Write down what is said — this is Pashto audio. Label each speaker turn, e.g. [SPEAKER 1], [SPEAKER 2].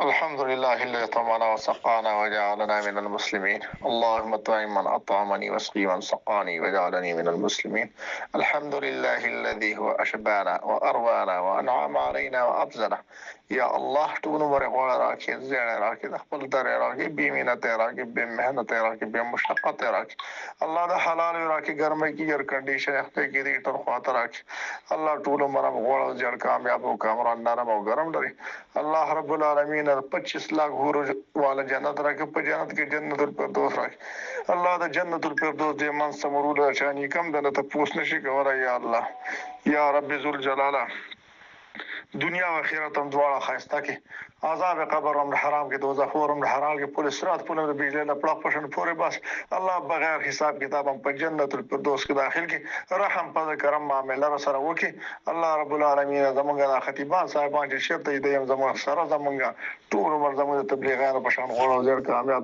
[SPEAKER 1] الحمد لله الذي طعمنا وسقانا وجعلنا من المسلمين. اللهم طعم من أطعمني واسقي من سقاني وجعلني من المسلمين. الحمد لله الذي هو أشبانا وأروانا وأنعم علينا وأبزنا. یا الله ټول عمر غوړه راکړي، زیړه راکړي، د خپل درې راکړي، بې مینت راکړي، بې محنت راکړي، بې مشقت راکړي. الله د حلال راکړي، ګرمۍ کې ایر کنډیشن اخته کې دې تر خواته راکړي. الله ټول عمر غوړه زیړ کامیاب او کامران نرم او ګرم لري. الله رب العالمین 25 लाख حور والا جنت راکړي، په جنت کې جنت الفردوس راکړي. الله د جنت الفردوس دې من سمرول شانی کم دنه ته پوس نشي کولای. یا الله یا رب ذل جلاله دنیا و آخرت هم دواړه خاسته کې، عذاب قبر هم حرام کې، دوزخ هم حرام کې، پولیس رات پولیس د بجلی له پړق پښن پورې بس الله بغیر حساب کتاب هم په جنت الفردوس کې داخل کې رحم په کرم معاملې سره وکي. الله رب العالمین زمونږ د خطیبان صاحبان چې شرط دې هم زموږ سره زمونږ ټول عمر زموږ تبلیغیانو په شان غوړو زیر کامیاب